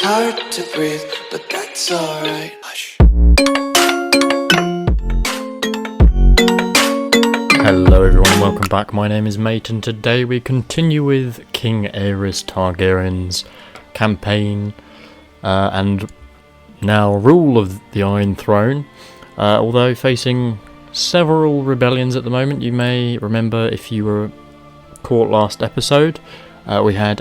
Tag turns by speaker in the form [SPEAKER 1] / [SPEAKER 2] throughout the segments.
[SPEAKER 1] It's hard to breathe, but that's alright. Hush.
[SPEAKER 2] Hello everyone, welcome back. My name is M.A.T.E, and today we continue with King Aerys Targaryen's campaign and now rule of the Iron Throne. Although facing several rebellions at the moment, you may remember if you were caught last episode, we had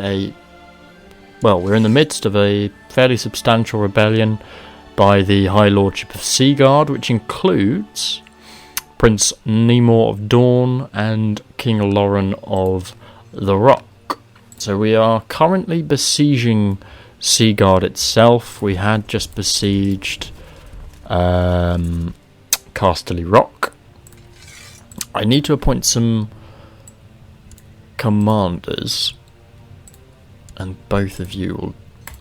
[SPEAKER 2] we're in the midst of a fairly substantial rebellion by the High Lordship of Seaguard, which includes Prince Nemor of Dorne and King Loren of the Rock. So we are currently besieging Seaguard itself. We had just besieged Casterly Rock. I need to appoint some commanders, and both of you will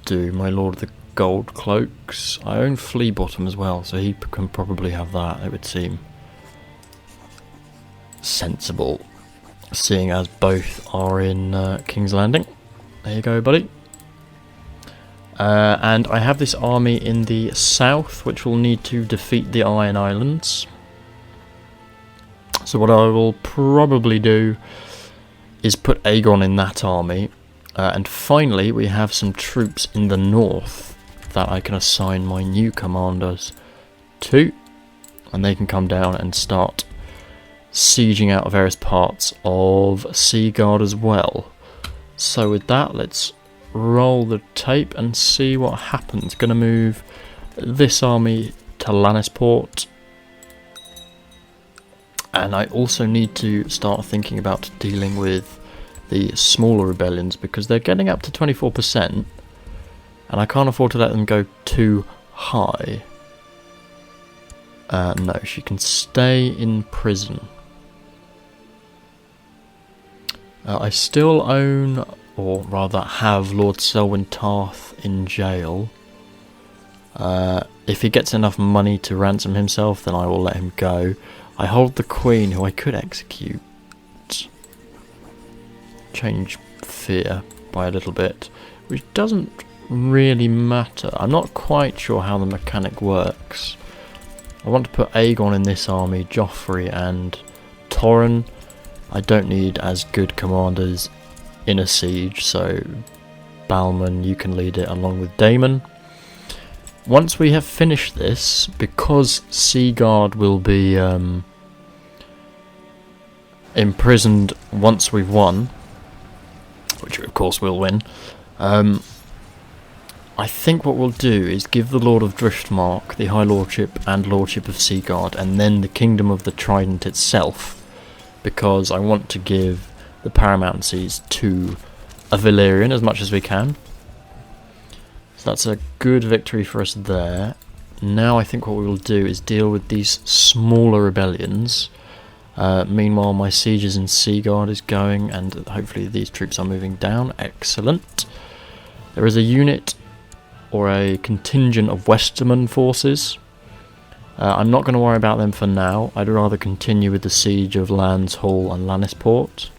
[SPEAKER 2] do. My Lord of the Gold Cloaks. I own Fleabottom as well, so he can probably have that, it would seem sensible, seeing as both are in King's Landing. There you go, buddy. And I have this army in the south, which will need to defeat the Iron Islands. So what I will probably do is put Aegon in that army. And finally, we have some troops in the north that I can assign my new commanders to. And they can come down and start sieging out various parts of Seaguard as well. So with that, let's roll the tape and see what happens. Going to move this army to Lannisport. And I also need to start thinking about dealing with the smaller rebellions, because they're getting up to 24%, and I can't afford to let them go too high. No, she can stay in prison. I still own, or rather have, Lord Selwyn Tarth in jail. If he gets enough money to ransom himself, then I will let him go. I hold the Queen, who I could execute. Change fear by a little bit, which doesn't really matter. I'm not quite sure how the mechanic works. I want to put Aegon in this army, Joffrey and Torren. I don't need as good commanders in a siege, so Balman, you can lead it along with Daemon. Once we have finished this, because Seaguard will be imprisoned once we've won, which of course we'll win, I think what we'll do is give the Lord of Driftmark the High Lordship and Lordship of Seaguard, and then the Kingdom of the Trident itself, because I want to give the paramountcies to a Valyrian as much as we can. So that's a good victory for us there. Now I think what we will do is deal with these smaller rebellions. Meanwhile, my sieges in Seaguard is going, and hopefully these troops are moving down. Excellent. There is a unit or a contingent of Westerman forces. I'm not going to worry about them for now. I'd rather continue with the siege of Land's Hall and Lannisport.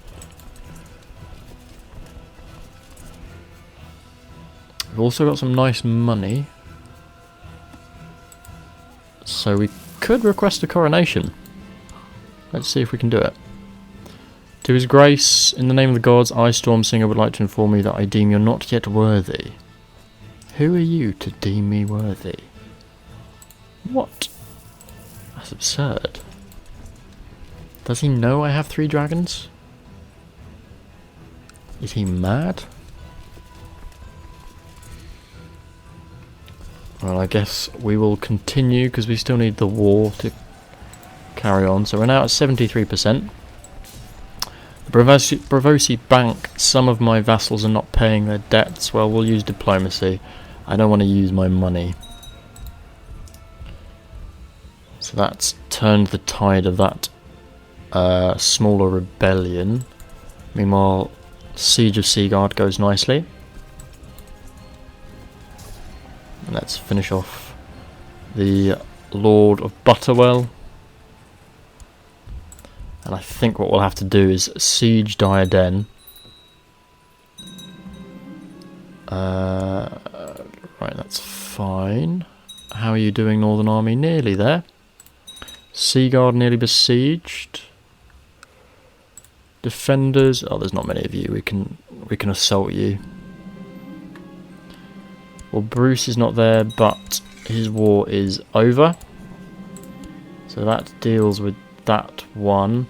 [SPEAKER 2] We've also got some nice money, so we could request a coronation. Let's see if we can do it. To His Grace, in the name of the gods, I, Stormsinger, would like to inform you that I deem you not yet worthy. Who are you to deem me worthy? What? That's absurd. Does he know I have 3 dragons? Is he mad? Well, I guess we will continue, because we still need the war to carry on. So we're now at 73%. The Bravosi Bank, some of my vassals are not paying their debts. Well, we'll use diplomacy. I don't want to use my money. So that's turned the tide of that smaller rebellion. Meanwhile, Siege of Seaguard goes nicely. And let's finish off the Lord of Butterwell. And I think what we'll have to do is siege Diaden. Right, that's fine. How are you doing, Northern Army? Nearly there. Seaguard nearly besieged. Defenders. Oh, there's not many of you. We can assault you. Well, Bruce is not there, but his war is over. So that deals with that one.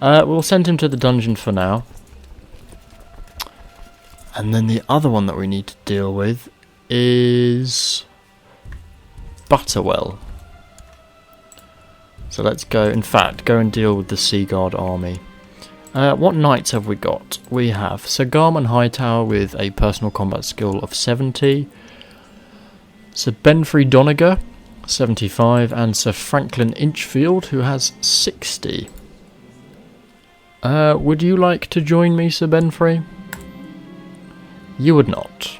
[SPEAKER 2] We'll send him to the dungeon for now. And then the other one that we need to deal with is Butterwell. So let's go, in fact, go and deal with the Seaguard army. What knights have we got? We have Sir Garman Hightower with a personal combat skill of 70. Sir Benfrey Doniger, 75. And Sir Franklin Inchfield, who has 60. Would you like to join me, Sir Benfrey? You would not.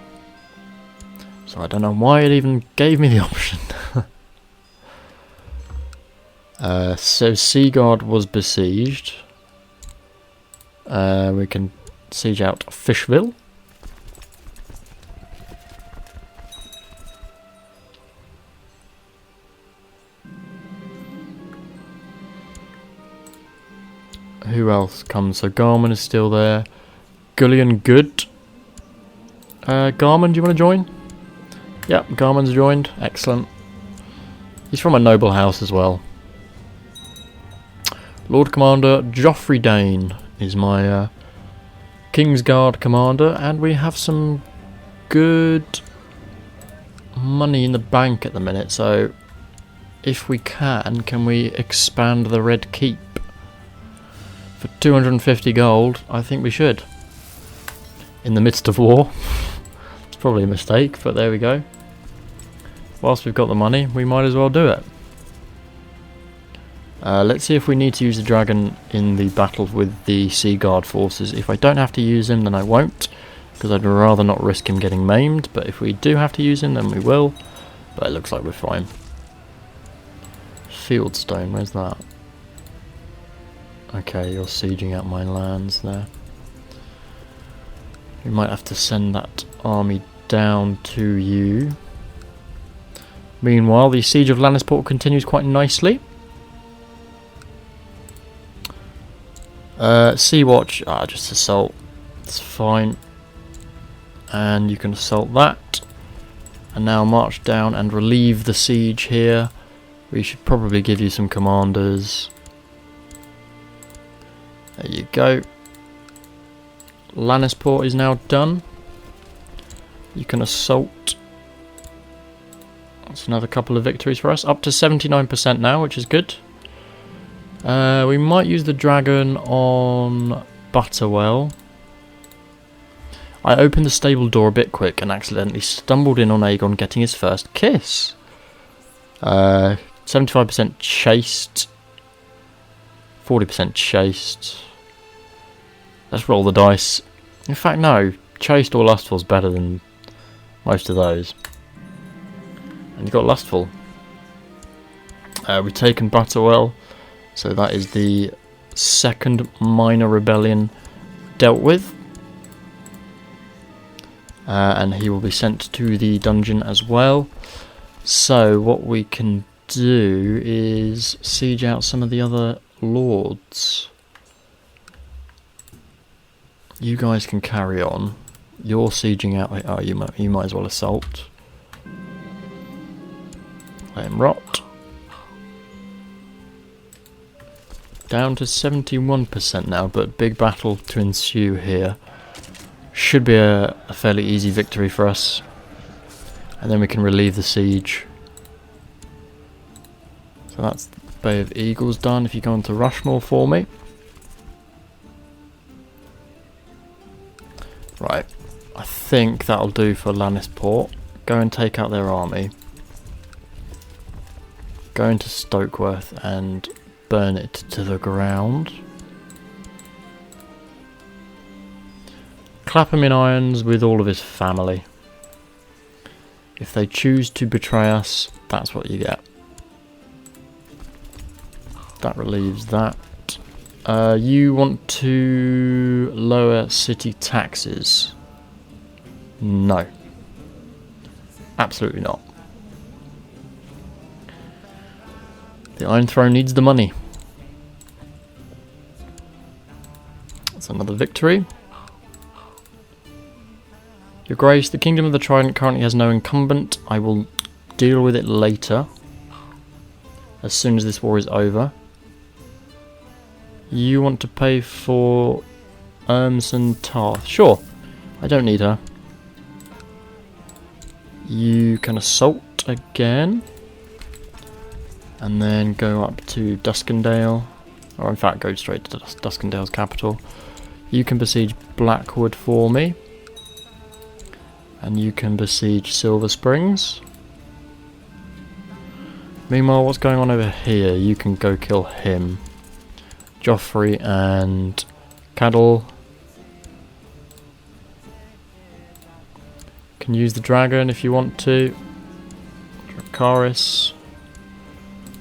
[SPEAKER 2] So I don't know why it even gave me the option. So Seaguard was besieged. We can siege out Fishville. Who else comes? So Garman is still there. Gullion Good. Garman, do you want to join? Yep, Garman's joined. Excellent. He's from a noble house as well. Lord Commander Joffrey Dane is my Kingsguard commander, and we have some good money in the bank at the minute, so if we can we expand the Red Keep? For 250 gold, I think we should. In the midst of war. It's probably a mistake, but there we go. Whilst we've got the money, we might as well do it. Let's see if we need to use the dragon in the battle with the Seaguard forces. If I don't have to use him, then I won't, because I'd rather not risk him getting maimed, but if we do have to use him, then we will. But it looks like we're fine. Fieldstone, where's that? Okay, you're sieging out my lands there. We might have to send that army down to you. Meanwhile, the siege of Lannisport continues quite nicely. Sea Watch, just assault. It's fine. And you can assault that. And now march down and relieve the siege here. We should probably give you some commanders. There you go. Lannisport is now done. You can assault. That's another couple of victories for us. Up to 79% now, which is good. We might use the dragon on Butterwell. I opened the stable door a bit quick and accidentally stumbled in on Aegon getting his first kiss. 75% chaste. 40% chaste. Let's roll the dice. In fact, no. Chaste or lustful is better than most of those. And you've got lustful. We've taken Butterwell. So that is the second minor rebellion dealt with. And he will be sent to the dungeon as well. So what we can do is siege out some of the other lords. You guys can carry on. You're sieging out. Oh, you might as well assault. Let him rot. Down to 71% now, but big battle to ensue here. Should be a fairly easy victory for us. And then we can relieve the siege. So that's the Bay of Eagles done. If you go on to Rushmore for me. Right. I think that'll do for Lannisport. Go and take out their army. Go into Stokeworth and burn it to the ground. Clap him in irons with all of his family. If they choose to betray us, that's what you get. That relieves that. You want to lower city taxes? No. Absolutely not. The Iron Throne needs the money. That's another victory. Your Grace, the Kingdom of the Trident currently has no incumbent. I will deal with it later. As soon as this war is over. You want to pay for Urmson Tarth? Sure. I don't need her. You can assault again. And then go up to Duskendale. Or in fact go straight to Duskendale's capital. You can besiege Blackwood for me. And you can besiege Silver Springs. Meanwhile, what's going on over here? You can go kill him. Joffrey and Cadell. Can use the dragon if you want to. Dracarys.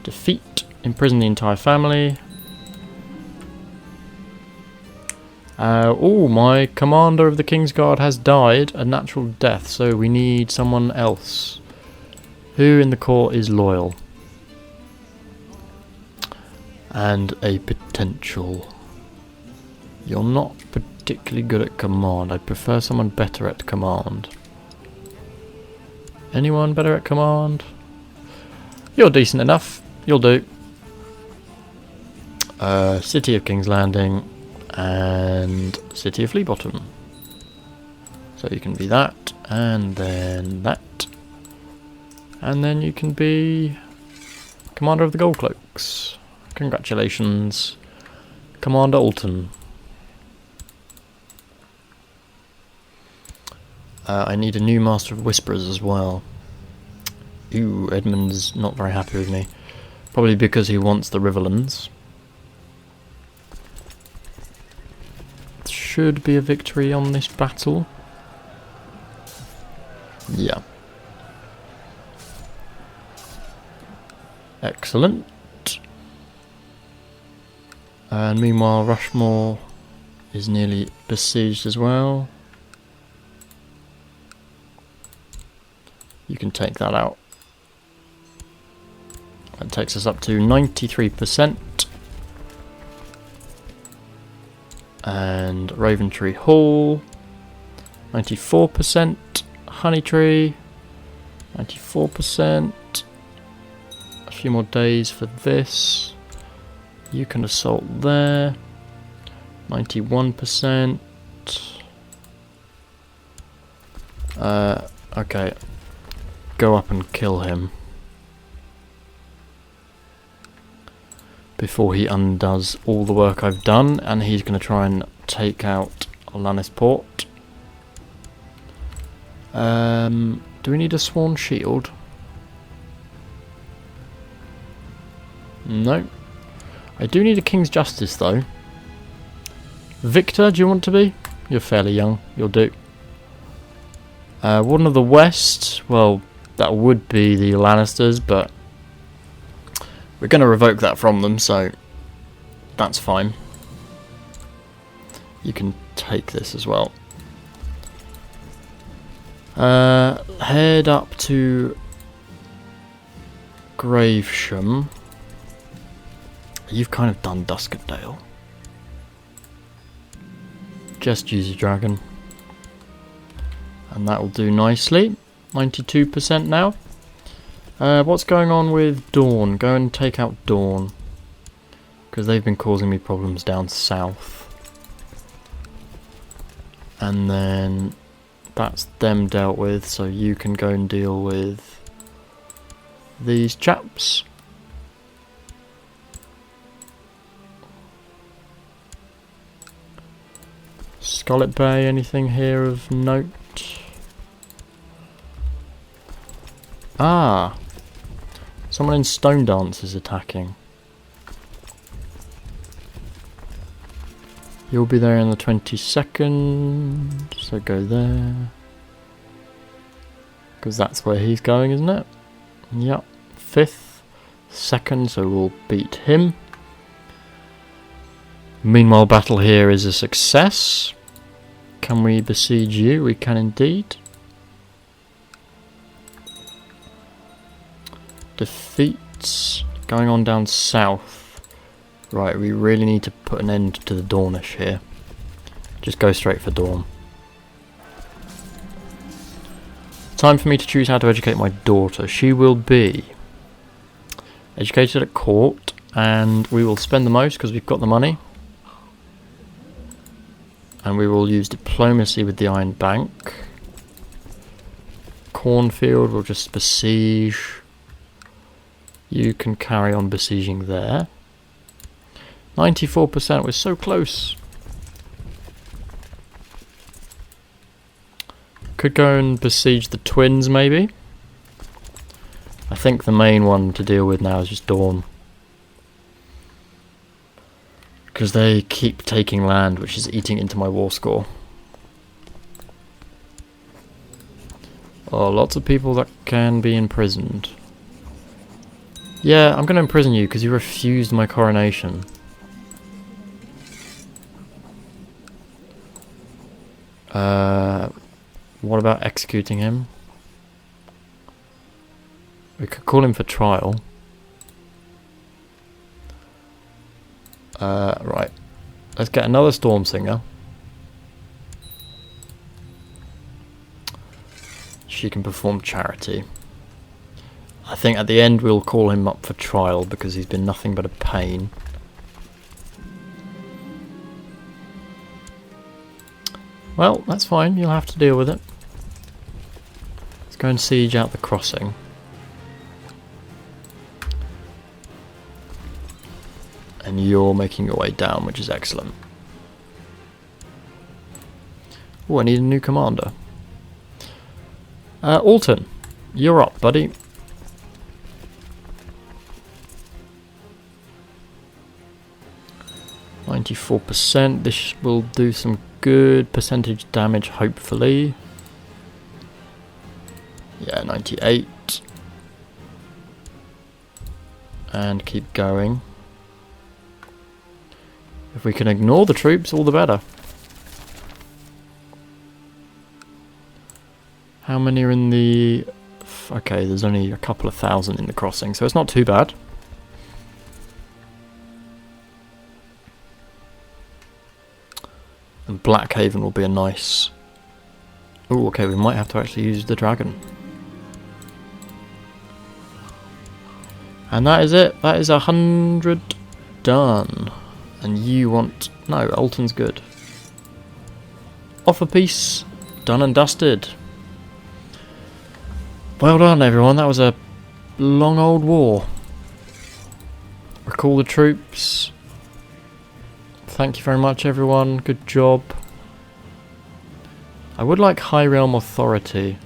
[SPEAKER 2] Defeat. Imprison the entire family. Oh, my commander of the Kingsguard has died a natural death, so we need someone else. Who in the court is loyal? And a potential. You're not particularly good at command. I prefer someone better at command. Anyone better at command? You're decent enough. You'll do. City of King's Landing and City of Fleabottom. So you can be that, and then that. And then you can be Commander of the Gold Cloaks. Congratulations, Commander Alton. I need a new Master of Whisperers as well. Ooh, Edmund's not very happy with me. Probably because he wants the Riverlands. Should be a victory on this battle. Yeah. Excellent. And meanwhile, Rushmore is nearly besieged as well. You can take that out. That takes us up to 93%. And Raventree Hall, 94%. Honeytree, 94%. A few more days for this. You can assault there. 91%. Okay. Go up and kill him before he undoes all the work I've done, and he's going to try and take out Lannisport. Do we need a Sworn Shield? No. I do need a King's Justice though. Victor, do you want to be? You're fairly young, you'll do. Warden of the West, well, that would be the Lannisters, but we're going to revoke that from them, so that's fine. You can take this as well. Head up to Gravesham. You've kind of done Duskendale. Just use your dragon. And that will do nicely. 92% now. What's going on with Dorne? Go and take out Dorne. Because they've been causing me problems down south. And then that's them dealt with, so you can go and deal with these chaps. Scarlet Bay, anything here of note? Ah! Someone in Stone Dance is attacking. You'll be there on the 22nd, so go there. Because that's where he's going, isn't it? Yep. 5th, 2nd, so we'll beat him. Meanwhile, battle here is a success. Can we besiege you? We can indeed. defeats going on down south. Right, we really need to put an end to the Dornish here. Just go straight for Dorne. Time for me to choose how to educate my daughter. She will be educated at court, and we will spend the most because we've got the money. And we will use diplomacy with the Iron Bank. Cornfield will just besiege. You can carry on besieging there. 94%, we're so close. Could go and besiege the twins, maybe. I think the main one to deal with now is just Dorne. Because they keep taking land, which is eating into my war score. Oh, lots of people that can be imprisoned. Yeah, I'm going to imprison you because you refused my coronation. What about executing him? We could call him for trial. Right. Let's get another Storm Singer. She can perform charity. I think at the end we'll call him up for trial because he's been nothing but a pain. Well, that's fine. You'll have to deal with it. Let's go and siege out the crossing. And you're making your way down, which is excellent. Oh, I need a new commander. Alton, you're up, buddy. %. This will do some good percentage damage, hopefully. Yeah, 98. And keep going. If we can ignore the troops, all the better. How many are in the... Okay, there's only a couple of thousand in the crossing, so it's not too bad. And Blackhaven will be a nice... Oh, okay, we might have to actually use the dragon. And that is it. That is 100 done. And you want... No, Alton's good. Offer peace. Done and dusted. Well done, everyone. That was a long old war. Recall the troops. Thank you very much, everyone. Good job. I would like High Realm Authority.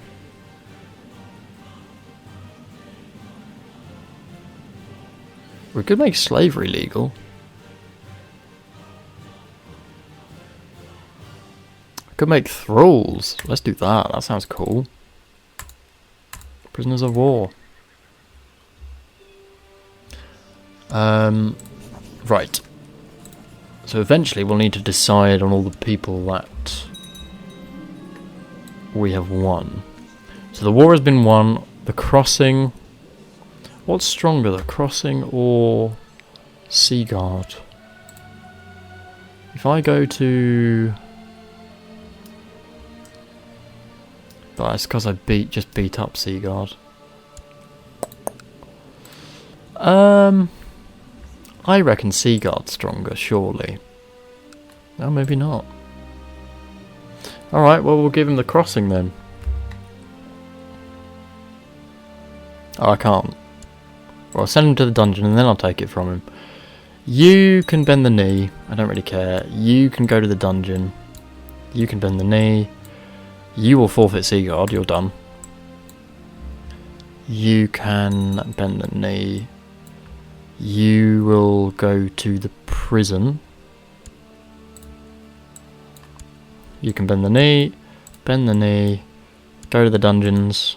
[SPEAKER 2] We could make slavery legal. Could make thralls. Let's do that. That sounds cool. Prisoners of war. Right. So eventually we'll need to decide on all the people that we have won. So the war has been won. The crossing. What's stronger, the crossing or Seaguard? If I go to... But it's because I just beat up Seaguard. I reckon Seaguard's stronger, surely. No, maybe not. Alright, well we'll give him the crossing then. Oh, I can't. Well, I'll send him to the dungeon and then I'll take it from him. You can bend the knee. I don't really care. You can go to the dungeon. You can bend the knee. You will forfeit Seaguard, you're done. You can bend the knee. You will go to the prison. You can bend the knee, go to the dungeons,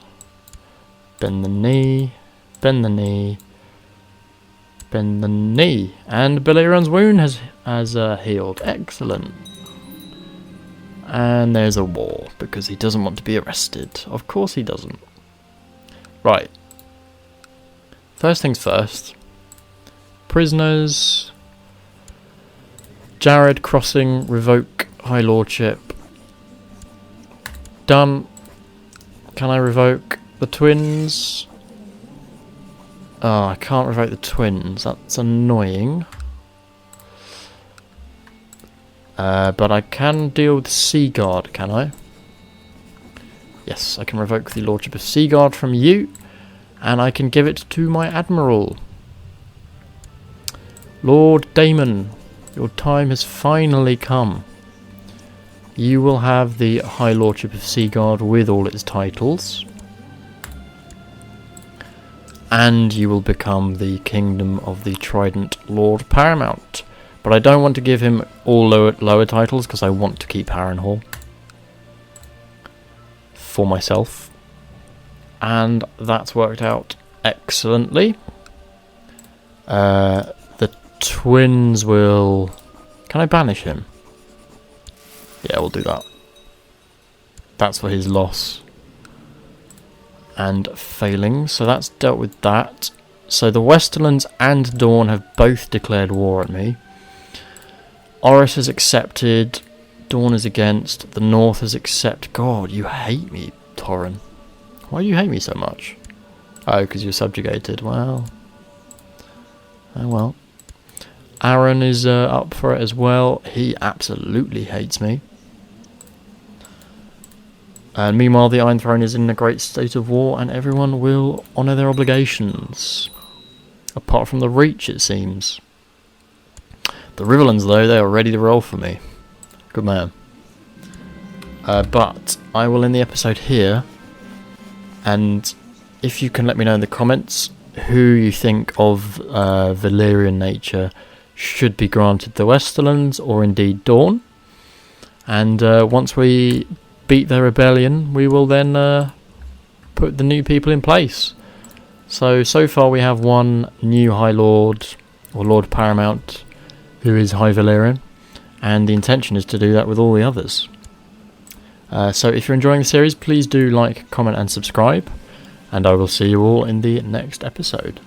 [SPEAKER 2] bend the knee, bend the knee, bend the knee. And Valyrian's wound has healed. Excellent. And there's a war, because he doesn't want to be arrested. Of course he doesn't. Right. first things first. Prisoners. Jared Crossing, revoke High Lordship. Done. Can I revoke the twins? Oh, I can't revoke the twins. That's annoying. But I can deal with Seaguard, can I? Yes, I can revoke the Lordship of Seaguard from you, and I can give it to my Admiral. Lord Damon, your time has finally come. You will have the High Lordship of Seaguard with all its titles, and you will become the Kingdom of the Trident Lord Paramount. But I don't want to give him all lower titles because I want to keep Harrenhal for myself. And that's worked out excellently. The twins will... Can I banish him? Yeah, we'll do that. That's for his loss and failings. So that's dealt with that. So the Westerlands and Dorne have both declared war at me. Oris has accepted. Dorne is against. The North has accepted. God, you hate me, Torren. Why do you hate me so much? Oh, because you're subjugated. Well. Oh well. Aaron is up for it as well. He absolutely hates me. And meanwhile, the Iron Throne is in a great state of war, and everyone will honour their obligations. Apart from the Reach, it seems. The Riverlands, though, they are ready to roll for me. Good man. But I will end the episode here. And if you can let me know in the comments who you think of Valyrian nature should be granted the Westerlands, or indeed Dorne. And once we beat their rebellion, we will then put the new people in place. So far we have one new High Lord, or Lord Paramount, who is High Valyrian, and the intention is to do that with all the others. So if you're enjoying the series, please do like, comment and subscribe, and I will see you all in the next episode.